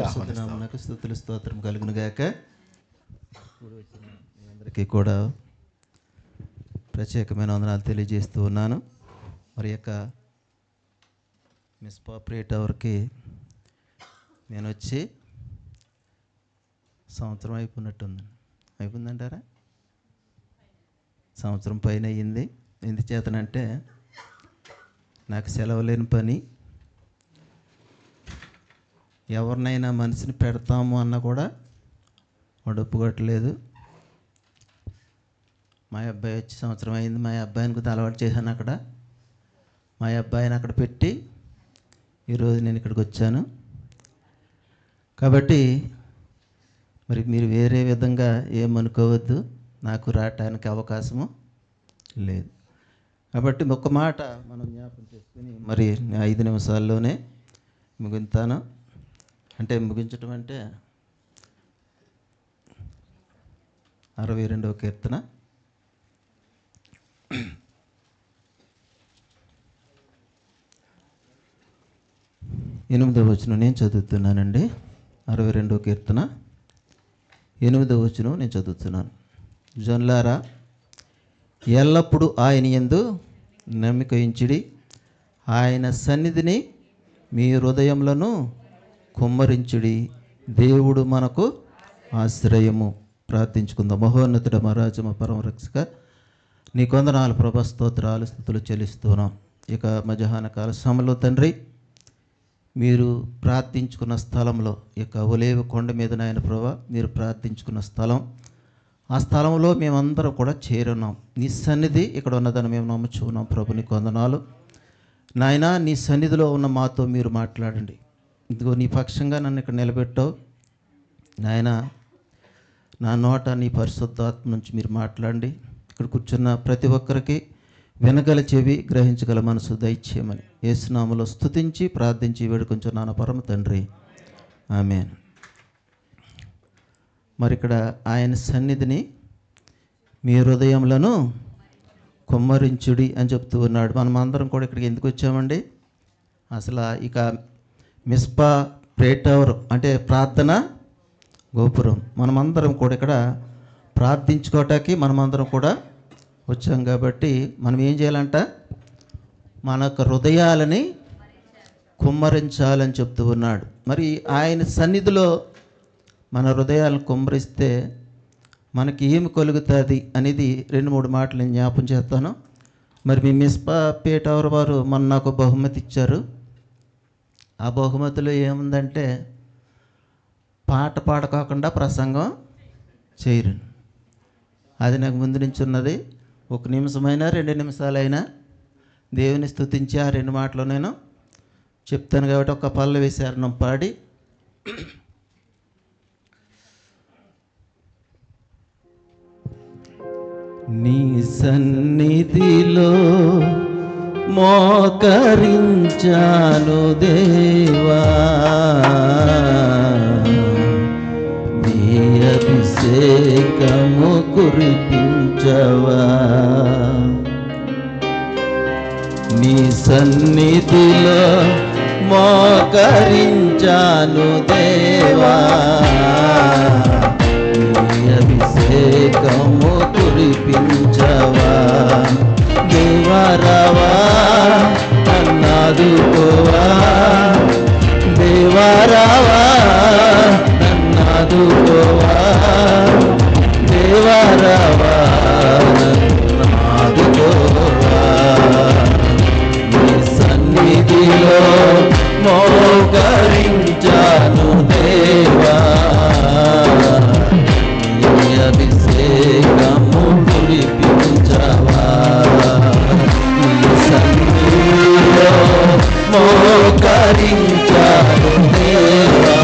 పరిశుద్ధ నామమునకు స్తుతులు స్తోత్రం కలుగును గాక. మీ అందరికీ కూడా ప్రత్యేకమైన వందనాలు తెలియజేస్తూ ఉన్నాను. మరి యొక్క మిస్పా ప్రే టవర్కి నేను వచ్చి సంవత్సరం అయిపోయిందంటారా? సంవత్సరం పైన అయ్యింది. ఎందుచేతనంటే నాకు సెలవు లేని పని, ఎవరినైనా మనిషిని పెడతాము అన్న కూడా వాడు ఒప్పుకోవట్లేదు. మా అబ్బాయి వచ్చి సంవత్సరం అయింది. మా అబ్బాయిని కొద్దిగా అలవాటు చేశాను. అక్కడ మా అబ్బాయిని అక్కడ పెట్టి ఈరోజు నేను ఇక్కడికి వచ్చాను. కాబట్టి మరి మీరు వేరే విధంగా ఏమనుకోవద్దు, నాకు రావటానికి అవకాశము లేదు. కాబట్టి ఒక్క మాట మనం జ్ఞాపకం చేసుకుని మరి 5 నిమిషాల్లోనే ముగింతాను. అంటే ముగించటం అంటే 62వ కీర్తన 8వ వచనం నేను చదువుతున్నానండి. 62వ కీర్తన 8వ వచనం నేను చదువుతున్నాను. జనులారా, ఎల్లప్పుడూ ఆయన యందు నమ్మిక ఉంచుడి, ఆయన సన్నిధిని మీ హృదయములను కుమ్మరించుడి. దేవుడు మనకు ఆశ్రయము. ప్రార్థించుకుందాం. మహోన్నతుడ, మహారాజు, మా పరమరక్షక, నీ కొందనాలు ప్రభా, స్తోత్రాలు స్తుతులు చెల్లిస్తున్నాం. ఇక మధ్యాహ్న కాల సమయంలో తండ్రి, మీరు ప్రార్థించుకున్న స్థలంలో, ఇక ఒలీవ కొండ మీద నాయన ప్రభా, మీరు ప్రార్థించుకున్న స్థలం, ఆ స్థలంలో మేమందరం కూడా చేరున్నాం. నీ సన్నిధి ఇక్కడ ఉన్నదని మేము నమ్ముచున్నాం. ప్రభు, నీ కొందనాలు నాయన. నీ సన్నిధిలో ఉన్న మాతో మీరు మాట్లాడండి. ఇదిగో నీ పక్షంగా నన్ను ఇక్కడ నిలబెట్టావు నాయన. నా నోట నీ పరిశుద్ధాత్మ నుంచి మీరు మాట్లాడండి. ఇక్కడ కూర్చున్న ప్రతి ఒక్కరికి వినగల చెవి, గ్రహించగల మనసు దయచేయమని యేసు నామములో స్తుతించి ప్రార్థించి వేడుకొంచున్నాను పరమ తండ్రి, ఆమేన్. మరి ఇక్కడ ఆయన సన్నిధిని మీ హృదయములను కుమ్మరించుడి అని చెప్తూ ఉన్నాడు. మనం అందరం కూడా ఇక్కడికి ఎందుకు వచ్చామండి? అసలు ఇక మిస్పా ప్రే టవర్ అంటే ప్రార్థన గోపురం. మనమందరం కూడా ఇక్కడ ప్రార్థించుకోవటానికి మనమందరం కూడా వచ్చాం. కాబట్టి మనం ఏం చేయాలంట? మన యొక్క హృదయాలని కుమ్మరించాలని చెప్తూ ఉన్నాడు. మరి ఆయన సన్నిధిలో మన హృదయాలను కుమ్మరిస్తే మనకి ఏమి కలుగుతుంది అనేది 2-3 మాటలు నేను జ్ఞాపం చేస్తాను. మరి మీ మిస్పా ప్రే టవర్ వారు మొన్న నాకు బహుమతి ఇచ్చారు. ఆ బహుమతిలో ఏముందంటే పాట పాడుకోకుండా ప్రసంగం చేయరు. అది నాకు ముందు నుంచి ఉన్నది. 1 నిమిషమైనా 2 నిమిషాలైనా దేవుని స్తుతించి ఆ 2 మాటలు నేను చెప్తాను. కాబట్టి ఒక పల్లవి శరణం పాడి నీ సన్నిధిలో మోకరించాను దేవా, నీ అభిషేకము కురిపించవా. నీ సన్నిధిలో మోకరించాను దేవా, నీ అభిషేకము కురిపించవా. దేవా రావా నన్నాదుకోవా, దేవా రావా నన్నాదుకోవా, దేవా రావా నన్నాదుకోవా. నీ సన్నిధిలో మోకరించాను దేవా, నీ అభిషేకము కురిపించవా. నీ సన్నిధిలో మోకరించాను దేవా,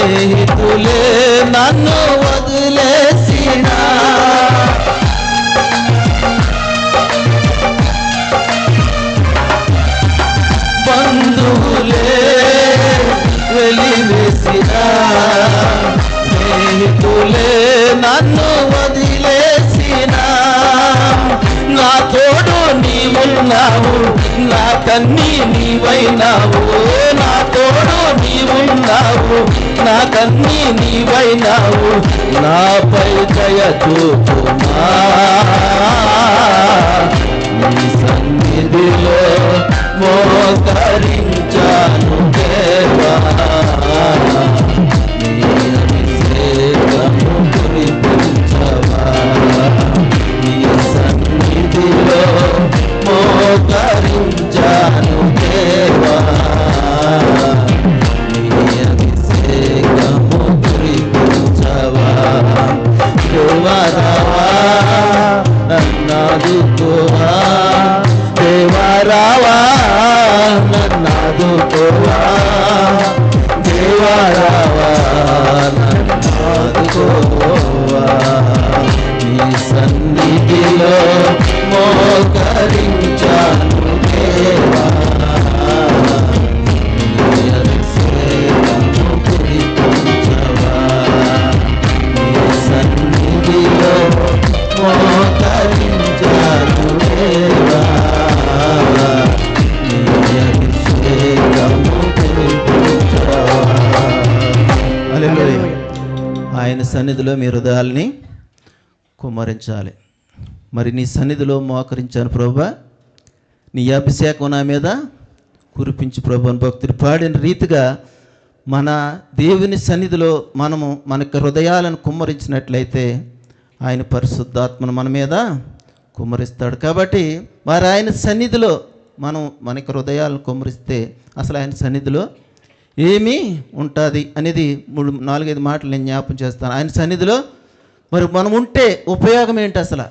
స్నేహితులే నన్ను వదిలేసినా, బంధువులే వెలివేసినా, స్నేహితులే నన్ను వదిలేసినా, నా తోడు నీవున్నావు, నా కన్నీ నీవైనావు, నా తోడు నీవున్నావు, నా కన్నీ నీవైనావు, నాపై దయ చూపుమా, నీ సన్నిధిలో మోకరించాను దేవా, నీ అభిషేకము కురిపించవా, నీ సన్నిధిలో మోకరించాను దేవా, నీ అభిషేకము కురిపించవా, దేవరావా నన్నాదుకోవా, దేవరావా నన్నాదుకోవా, దేవరావా నన్నాదుకోవా, నీ సన్నిధిలో మోకరించాను దేవా, నీ అభిషేకము కురిపించవా, నీ సన్నిధిలో మోకరించాను దేవా, నీ అభిషేకము కురిపించవా. హల్లెలూయా. ఆయన సన్నిధిలో మీ హృదయాల్ని కుమ్మరించాలి. మరి నీ సన్నిధిలో మోకరించాను ప్రభువా, నీ అభిషేకం నా మీద కురిపించి ప్రభు అని భక్తుడు పాడిన రీతిగా మన దేవుని సన్నిధిలో మనము మనకి హృదయాలను కుమ్మరించినట్లయితే ఆయన పరిశుద్ధాత్మను మన మీద కుమ్మరిస్తాడు. కాబట్టి మరి ఆయన సన్నిధిలో మనం మనకి హృదయాలను కుమ్మరిస్తే అసలు ఆయన సన్నిధిలో ఏమి ఉంటుంది అనేది 4-5 మాటలు నేను జ్ఞాపం చేస్తాను. ఆయన సన్నిధిలో మరి మనం ఉంటే ఉపయోగం ఏంటి? అసలు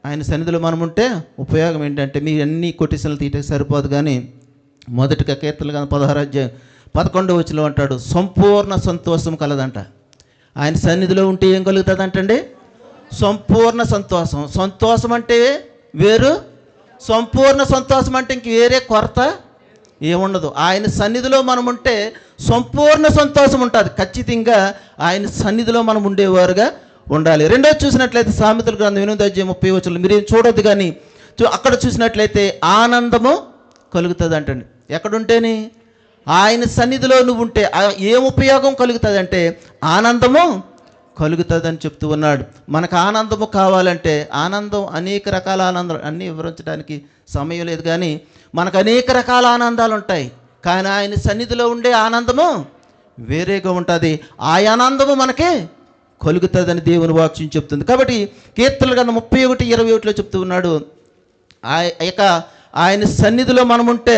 ఆయన సన్నిధిలో మనం ఉంటే ఉపయోగం ఏంటంటే, మీరు అన్ని కొటేషన్లు తీయటకి సరిపోదు, కానీ మొదటిగా కీర్తనలు కానీ 16-11 అంటాడు, సంపూర్ణ సంతోషం కలదంట. ఆయన సన్నిధిలో ఉంటే ఏం కలుగుతుంది అంటండి? సంపూర్ణ సంతోషం. సంతోషం అంటే వేరు, సంపూర్ణ సంతోషం అంటే ఇంక వేరే కొరత ఏముండదు. ఆయన సన్నిధిలో మనం ఉంటే సంపూర్ణ సంతోషం ఉంటుంది. ఖచ్చితంగా ఆయన సన్నిధిలో మనం ఉండేవారుగా ఉండాలి. రెండోది చూసినట్లయితే సామెతల గ్రంథం 8:30 మీరేం చూడొద్దు, కానీ అక్కడ చూసినట్లయితే ఆనందము కలుగుతుంది అంటండి. ఎక్కడుంటేని? ఆయన సన్నిధిలో నువ్వు ఉంటే ఏం ఉపయోగం కలుగుతుంది అంటే ఆనందము కలుగుతుంది అని చెప్తూ ఉన్నాడు. మనకు ఆనందము కావాలంటే, ఆనందం అనేక రకాల ఆనందాలు అన్నీ వివరించడానికి సమయం లేదు, కానీ మనకు అనేక రకాల ఆనందాలు ఉంటాయి. కానీ ఆయన సన్నిధిలో ఉండే ఆనందము వేరేగా ఉంటుంది. ఆ ఆనందము మనకే కలుగుతుందని దేవుని వాక్యం చెప్తుంది. కాబట్టి కీర్తనల గ్రంథం 31:21 చెప్తూ ఉన్నాడు, ఆయన సన్నిధిలో మనం ఉంటే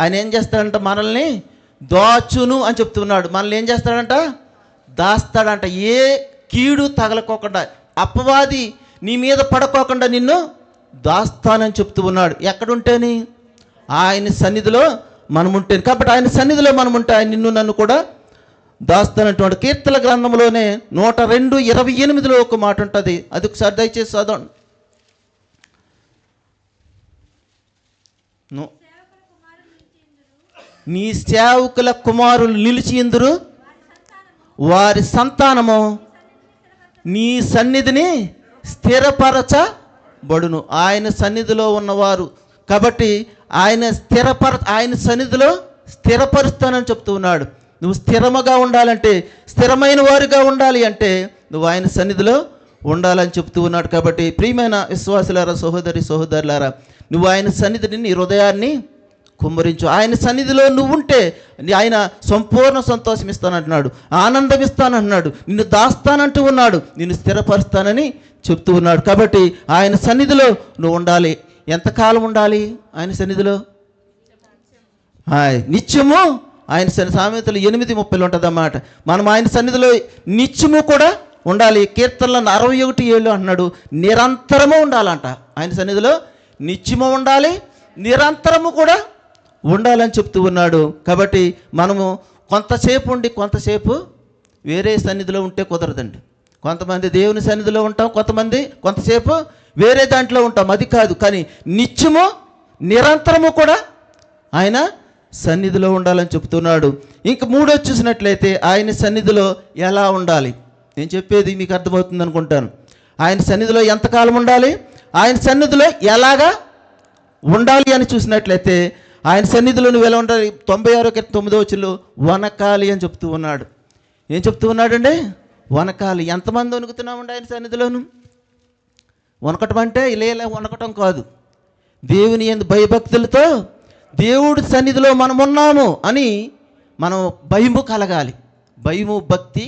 ఆయన ఏం చేస్తాడంట? మనల్ని దాచును అని చెప్తున్నాడు. మనల్ని ఏం చేస్తాడంట? దాస్తాడంట. ఏ కీడు తగలకోకుండా, అపవాది నీ మీద పడుకోకుండా నిన్ను దాస్తానని చెప్తూ ఉన్నాడు. ఎక్కడుంటేని? ఆయన సన్నిధిలో మనం ఉంటే. కాబట్టి ఆయన సన్నిధిలో మనం ఉంటే ఆయన నిన్ను నన్ను కూడా దాస్తానటువంటి. కీర్తన గ్రంథంలోనే 102:28 ఒక మాట ఉంటుంది. అది ఒకసారి దయచేసి చదవండి. నీ సేవకుల కుమారులు నిలిచియుందురు, వారి సంతానము నీ సన్నిధిని స్థిరపరచబడును. ఆయన సన్నిధిలో ఉన్నవారు కాబట్టి ఆయన సన్నిధిలో స్థిరపరుస్తానని చెప్తూ ఉన్నాడు. నువ్వు స్థిరముగా ఉండాలంటే, స్థిరమైన వారుగా ఉండాలి అంటే నువ్వు ఆయన సన్నిధిలో ఉండాలని చెప్తూ ఉన్నాడు. కాబట్టి ప్రియమైన విశ్వాసులారా, సహోదరులారా, నువ్వు ఆయన సన్నిధిని నీ హృదయాన్ని కుమ్మరించు. ఆయన సన్నిధిలో నువ్వు ఉంటే ఆయన సంపూర్ణ సంతోషం ఇస్తానంటున్నాడు, ఆనందం ఇస్తానంటున్నాడు, నిన్ను దాస్తానంటూ ఉన్నాడు, నిన్ను స్థిరపరుస్తానని చెప్తూ ఉన్నాడు. కాబట్టి ఆయన సన్నిధిలో నువ్వు ఉండాలి. ఎంతకాలం ఉండాలి ఆయన సన్నిధిలో? నిత్యము ఆయన సామెతలు 8:30 ఉంటుంది అన్నమాట. మనం ఆయన సన్నిధిలో నిత్యము కూడా ఉండాలి. కీర్తనలను 61:7 అంటున్నాడు, నిరంతరము ఉండాలంట. ఆయన సన్నిధిలో నిత్యము ఉండాలి, నిరంతరము కూడా ఉండాలని చెప్తూ ఉన్నాడు. కాబట్టి మనము కొంతసేపు ఉండి కొంతసేపు వేరే సన్నిధిలో ఉంటే కుదరదండి. కొంతమంది దేవుని సన్నిధిలో ఉంటాం, కొంతసేపు వేరే దాంట్లో ఉంటాం, అది కాదు. కానీ నిత్యము నిరంతరము కూడా ఆయన సన్నిధిలో ఉండాలని చెప్తున్నాడు. ఇంక మూడోది చూసినట్లయితే ఆయన సన్నిధిలో ఎలా ఉండాలి. నేను చెప్పేది మీకు అర్థమవుతుంది అనుకుంటాను. ఆయన సన్నిధిలో ఎంతకాలం ఉండాలి, ఆయన సన్నిధిలో ఎలాగా ఉండాలి అని చూసినట్లయితే ఆయన సన్నిధిలో నువ్వు ఎలా ఉండాలి. 96:9 వనకాలి అని చెప్తూ ఉన్నాడు. ఏం చెప్తూ ఉన్నాడండి? వనకాలి. ఎంతమంది వణుకుతున్నామండి ఆయన సన్నిధిలోను? వనకటం అంటే ఇలా వనకటం కాదు, దేవుని యందు భయభక్తులతో దేవుడి సన్నిధిలో మనం ఉన్నాము అని మనం భయము కలగాలి, భయము భక్తి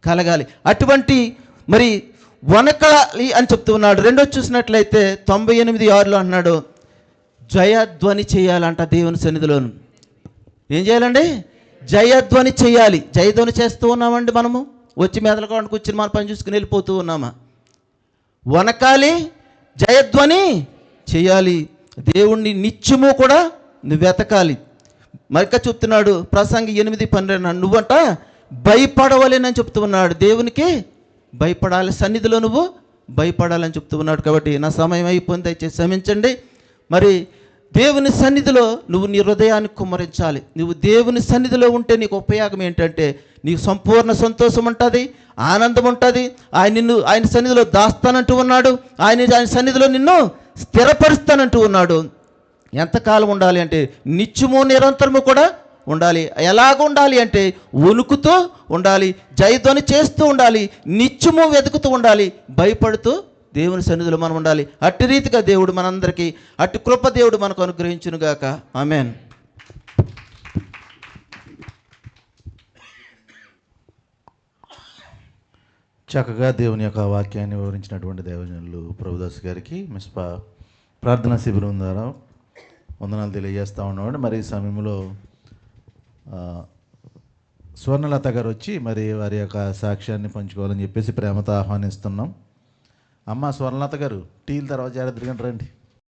కలగాలి. అటువంటి మరి వనకాలి అని చెప్తూ ఉన్నాడు. రెండోది చూసినట్లయితే 98:6 అన్నాడు, జయధ్వని చేయాలంట దేవుని సన్నిధిలోను. ఏం చేయాలండి? జయధ్వని చేయాలి. జయధ్వని చేస్తూ ఉన్నామండి మనము? వచ్చి మెదలకుండా కూర్చుని మన పని చూసుకుని వెళ్ళిపోతూ ఉన్నామా? వనకాలి, జయధ్వని చేయాలి. దేవుణ్ణి నిత్యము కూడా నువ్వు వెతకాలి. మరిక చెప్తున్నాడు ప్రసంగి 8:12, నువ్వంట భయపడవలేనని చెప్తూ ఉన్నాడు. దేవునికి భయపడాలి, సన్నిధిలో నువ్వు భయపడాలని చెప్తూ ఉన్నాడు. కాబట్టి నా సమయం అయిపోయింది, దయచేసి క్షమించండి. మరి దేవుని సన్నిధిలో నువ్వు నీ హృదయాన్ని కుమ్మరించాలి. నువ్వు దేవుని సన్నిధిలో ఉంటే నీకు ఉపయోగం ఏంటంటే నీకు సంపూర్ణ సంతోషం ఉంటుంది, ఆనందం ఉంటుంది. ఆయన సన్నిధిలో దాస్తానంటూ ఉన్నాడు. ఆయన సన్నిధిలో నిన్ను స్థిరపరుస్తానంటూ ఉన్నాడు. ఎంతకాలం ఉండాలి అంటే నిత్యము నిరంతరము కూడా ఉండాలి. ఎలాగ ఉండాలి అంటే వణుకుతూ ఉండాలి, జయధ్వని చేస్తూ ఉండాలి, నిత్యము వెతుకుతూ ఉండాలి, భయపడుతూ దేవుని సన్నిధిలో మనం ఉండాలి. అట్టి రీతిగా దేవుడు మనందరికీ అట్టి కృప దేవుడు మనకు అనుగ్రహించునుగాక. ఆమేన్. చక్కగా దేవుని యొక్క వాక్యాన్ని వివరించినటువంటి దేవజనులు ప్రభుదాస్ గారికి మిస్పా ప్రార్థనా శిబిరం ద్వారా వందనాలు తెలియజేస్తూ ఉన్నామండి. మరి ఈ సమయంలో స్వర్ణలత గారు వచ్చి మరి వారి యొక్క సాక్ష్యాన్ని పంచుకోవాలని చెప్పేసి ప్రేమతో ఆహ్వానిస్తున్నాం. అమ్మ స్వర్ణలత గారు, టీలు తర్వాత జాగ్రత్తగా రండి.